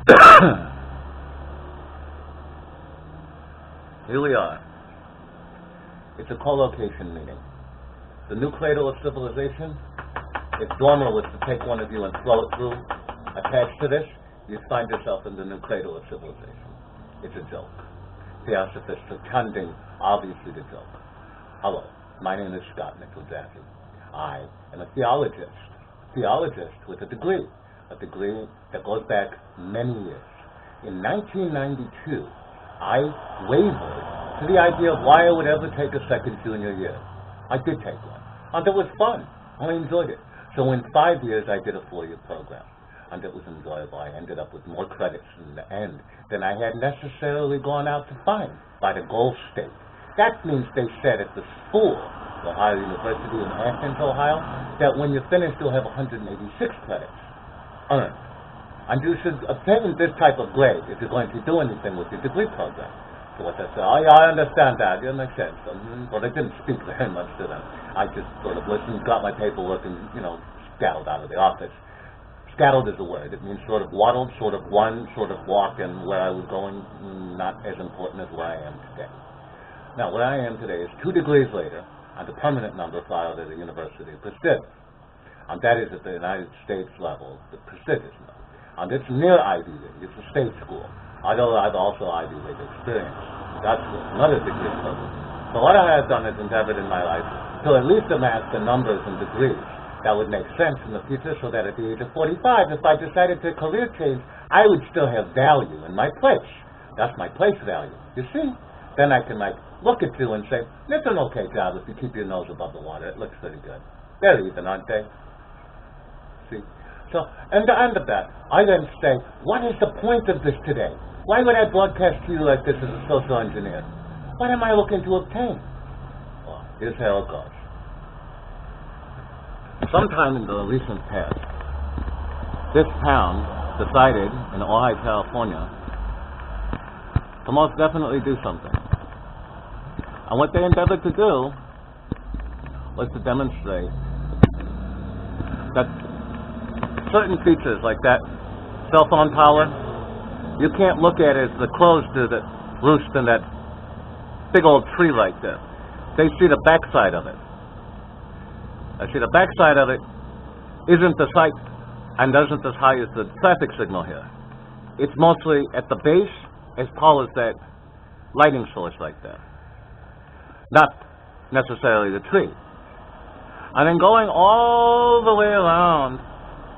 Here we are. It's a co-location meeting. The new cradle of civilization, if Dormer was to take one of you and throw it through, attached to this, you'd find yourself in the new cradle of civilization. It's a joke. Theosophists pretending, obviously, the joke. Hello, my name is Scott Nickel-Jaffe. I am a theologist with a degree that goes back many years. In 1992, I wavered to the idea of why I would ever take a second junior year. I did take one, and it was fun. I enjoyed it. So in 5 years, I did a 4-year program, and it was enjoyable. I ended up with more credits in the end than I had necessarily gone out to find by the goal state. That means they said at the school, Ohio University in Athens, Ohio, that when you finish, you'll have 186 credits earned. And you should obtain this type of grade if you're going to do anything with your degree program. So what they said, oh yeah, I understand that, it makes sense. But I didn't speak very much to them. I just sort of listened, got my paperwork, and, scattled out of the office. Scattled is a word. It means sort of waddled, sort of won, sort of walked, and where I was going, not as important as where I am today. Now, where I am today is 2 degrees later, and a permanent number filed at the University of Prestigious. And that is at the United States level, the prestigious level. And it's near Ivy League. It's a state school. Although I've also Ivy League experience. That's another degree program. So what I have done is endeavored in my life to at least amass the numbers and degrees that would make sense in the future, so that at the age of 45, if I decided to career change, I would still have value in my place. That's my place value. You see? Then I can look at you and say, it's an okay job if you keep your nose above the water. It looks pretty good. They're even, aren't they? See? So, and the that, I then say, what is the point of this today? Why would I broadcast to you like this as a social engineer? What am I looking to obtain? Well, here's how it goes. Sometime in the recent past, this town decided in Ojai, California, to most definitely do something. And what they endeavored to do was to demonstrate that certain features like that cell phone tower, you can't look at it as the crows do that roost in that big old tree right there. They see the backside of it. I see the backside of it isn't as high and isn't as high as the traffic signal here. It's mostly at the base as tall as that lighting source right there. Not necessarily the tree. And then going all the way around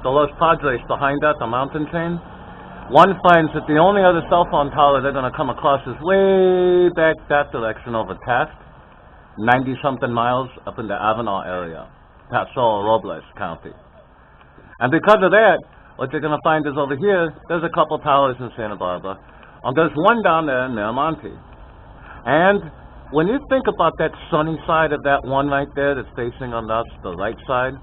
the Los Padres behind that, the mountain chain, one finds that the only other cell phone tower they're going to come across is way back that direction over Taft, 90-something miles up in the Avenal area, Paso Robles County. And because of that, what you're going to find is over here, there's a couple towers in Santa Barbara, and there's one down there in Miramonte. And when you think about that sunny side of that one right there that's facing on us, the right side,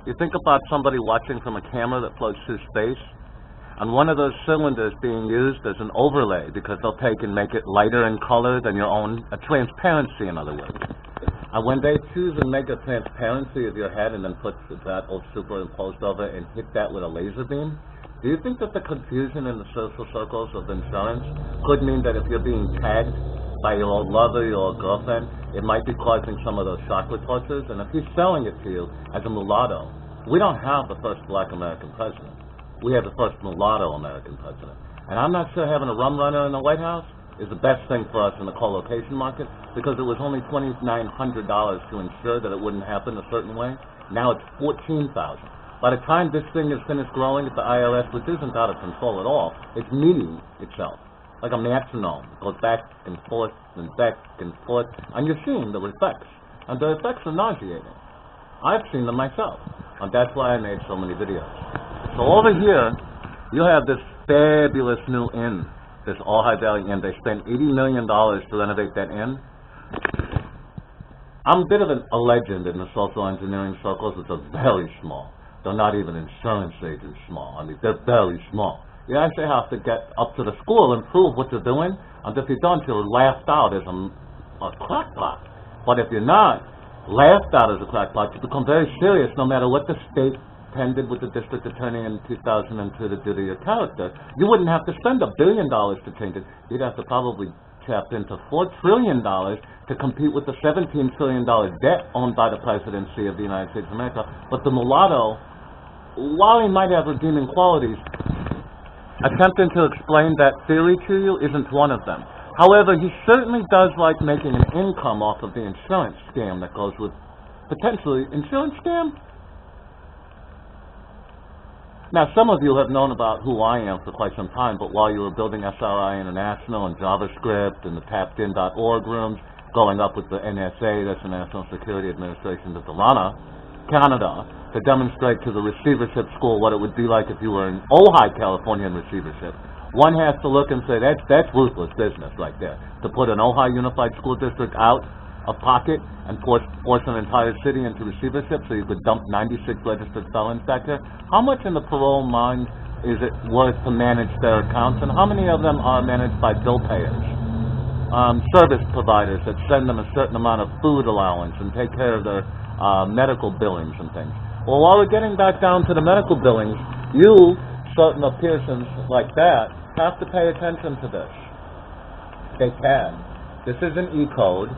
you think about somebody watching from a camera that floats through space, and one of those cylinders being used as an overlay because they'll take and make it lighter in color than your own, a transparency in other words. And when they choose and make a transparency of your head and then put that superimposed over and hit that with a laser beam, do you think that the confusion in the social circles of insurance could mean that if you're being tagged by your old lover, your old girlfriend, it might be causing some of those chakra tortures? And if he's selling it to you as a mulatto, we don't have the first black American president. We have the first mulatto American president. And I'm not sure having a rum runner in the White House is the best thing for us in the co-location market, because it was only $2,900 to ensure that it wouldn't happen a certain way. Now it's $14,000. By the time this thing is finished growing at the IRS, which isn't out of control at all, it's meeting itself like a metronome. It goes back and forth and back and forth, and you're seeing the effects. And the effects are nauseating. I've seen them myself, and that's why I made so many videos. So over here, you have this fabulous new inn, this Ojai Valley Inn. They spent $80 million to renovate that inn. I'm a bit of a legend in the social engineering circles, which are very small. They're not even insurance agents small. I mean, they're very small. You actually have to get up to the school and prove what you're doing, and if you don't, you're laughed out as a crackpot. But if you're not laughed out as a crackpot, you become very serious no matter what the state tended with the district attorney in 2002 to do to your character, you wouldn't have to spend $1 billion to change it. You'd have to probably tap into $4 trillion to compete with the $17 trillion debt owned by the presidency of the United States of America. But the mulatto, while he might have redeeming qualities, attempting to explain that theory to you isn't one of them. However, he certainly does like making an income off of the insurance scam that goes with, potentially, insurance scam? Now, some of you have known about who I am for quite some time, but while you were building SRI International and JavaScript and the tappedin.org rooms, going up with the NSA, that's the National Security Administration of Canada, to demonstrate to the receivership school what it would be like if you were in Ojai, California in receivership, one has to look and say, that's ruthless business right there. To put an Ojai Unified School District out of pocket and force an entire city into receivership so you could dump 96 registered felons back there. How much in the parole mind is it worth to manage their accounts, and how many of them are managed by bill payers? Service providers that send them a certain amount of food allowance and take care of their medical billings and things. Well, while we're getting back down to the medical billings, you, certain of Pearsons like that, have to pay attention to this. They can. This is an E-code.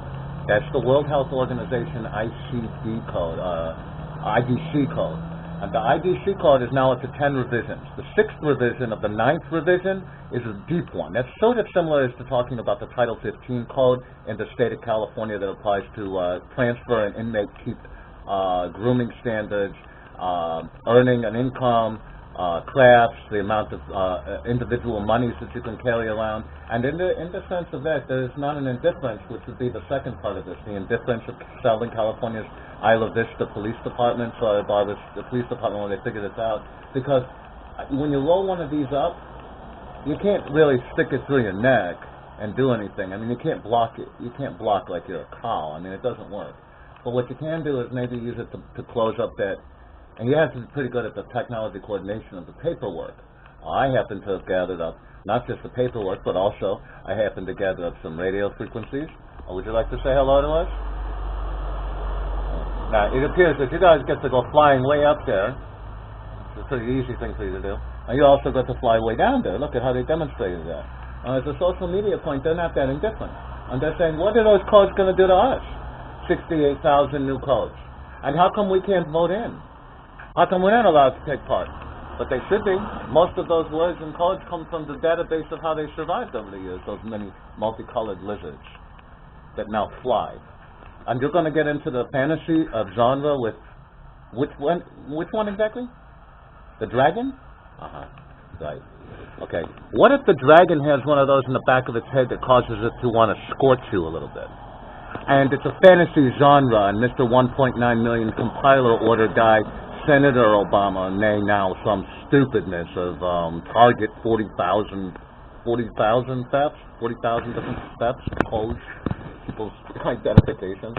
That's the World Health Organization ICD code, IDC code. And the IDC code is now up to 10 revisions. The 6th revision of the 9th revision is a deep one. That's sort of similar as to talking about the Title 15 code in the state of California that applies to transfer and inmate keep grooming standards, earning an income, crafts, the amount of individual monies that you can carry around. And in the sense of that, there is not an indifference, which would be the second part of this, the indifference of Southern California's Isla Vista Police Department, the police department when they figure this out. Because when you roll one of these up, you can't really stick it through your neck and do anything. I mean, you can't block it. You can't block like you're a cow. I mean, it doesn't work. But what you can do is maybe use it to close up that. And you have to be pretty good at the technology coordination of the paperwork. I happen to have gathered up not just the paperwork, but also I happen to gather up some radio frequencies. Would you like to say hello to us? Now, it appears that you guys get to go flying way up there. It's a pretty easy thing for you to do. And you also get to fly way down there. Look at how they demonstrated that. As a social media point, they're not that indifferent. And they're saying, what are those codes going to do to us? 68,000 new codes. And how come we can't vote in? How come we're not allowed to take part? But they should be. Most of those words and codes come from the database of how they survived over the years, those many multicolored lizards that now fly. And you're going to get into the fantasy of genre with which one exactly? The dragon? Right. Okay. What if the dragon has one of those in the back of its head that causes it to want to scorch you a little bit? And it's a fantasy genre, and Mr. 1.9 million compiler order guy, Senator Obama, nay now some stupidness of target 40,000 thefts, 40,000 different thefts, codes, people's identifications,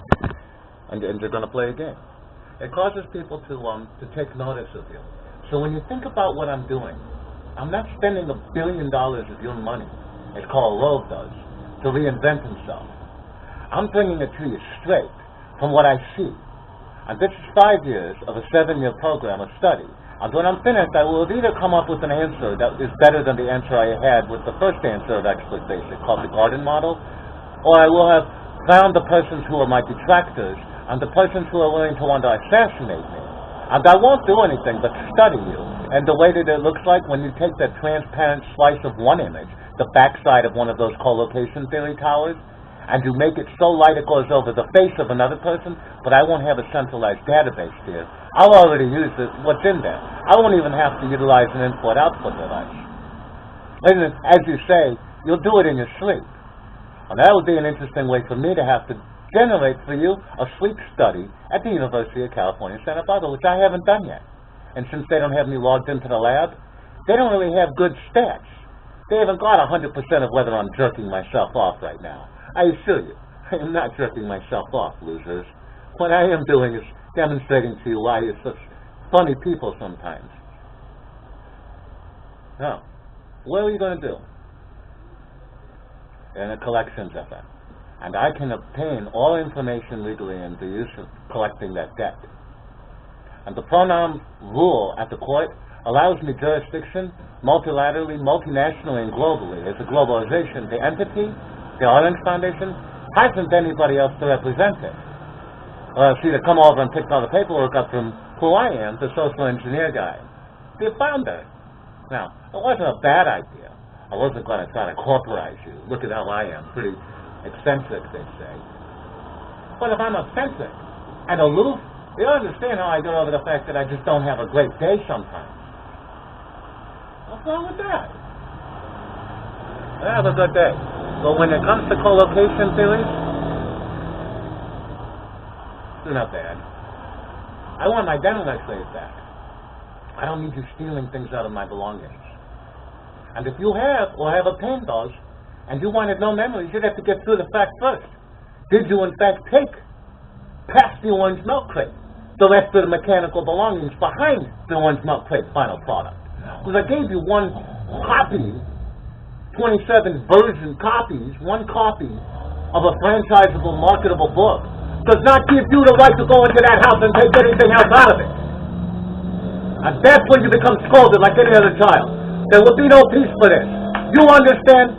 and they're going to play a game. It causes people to take notice of you. So when you think about what I'm doing, I'm not spending $1 billion of your money, as Karl Rove does, to reinvent himself. I'm bringing it to you straight from what I see. And this is 5 years of a 7-year program of study. And when I'm finished, I will have either come up with an answer that is better than the answer I had with the first answer of Expert Basic, called the Garden Model, or I will have found the persons who are my detractors and the persons who are willing to want to assassinate me. And I won't do anything but study you. And the way that it looks like when you take that transparent slice of one image, the backside of one of those co-location theory towers, and you make it so light it goes over the face of another person, but I won't have a centralized database here. I'll already use what's in there. I won't even have to utilize an input-output device. And as you say, you'll do it in your sleep. And that would be an interesting way for me to have to generate for you a sleep study at the University of California, Santa Barbara, which I haven't done yet. And since they don't have me logged into the lab, they don't really have good stats. They haven't got 100% of whether I'm jerking myself off right now. I assure you, I am not jerking myself off, losers. What I am doing is demonstrating to you why you're such funny people sometimes. Now, what are you going to do? In a collections effort. And I can obtain all information legally in the use of collecting that debt. And the pronoun rule at the court allows me jurisdiction multilaterally, multinationally, and globally. As a globalization, the entity, the Orange Foundation, hasn't anybody else to represent it. See, to come over and pick all the paperwork up from who I am, the social engineer guy, the founder. Now, it wasn't a bad idea. I wasn't going to try to corporate you. Look at how I am, pretty eccentric, they say. But if I'm eccentric and aloof, you understand how I get over the fact that I just don't have a great day sometimes. What's wrong with that? I have a good day. But when it comes to co-location theories, they're not bad. I want my dental x-rays back. I don't need you stealing things out of my belongings. And if you have, or have obtained those, and you wanted no memories, you'd have to get through the fact first. Did you in fact take past the orange milk crate the rest of the mechanical belongings behind the orange milk crate final product? Because I gave you one copy, 27 version copies, one copy of a franchisable, marketable book, does not give you the right to go into that house and take anything else out of it. And that's when you become scolded like any other child. There will be no peace for this. You understand?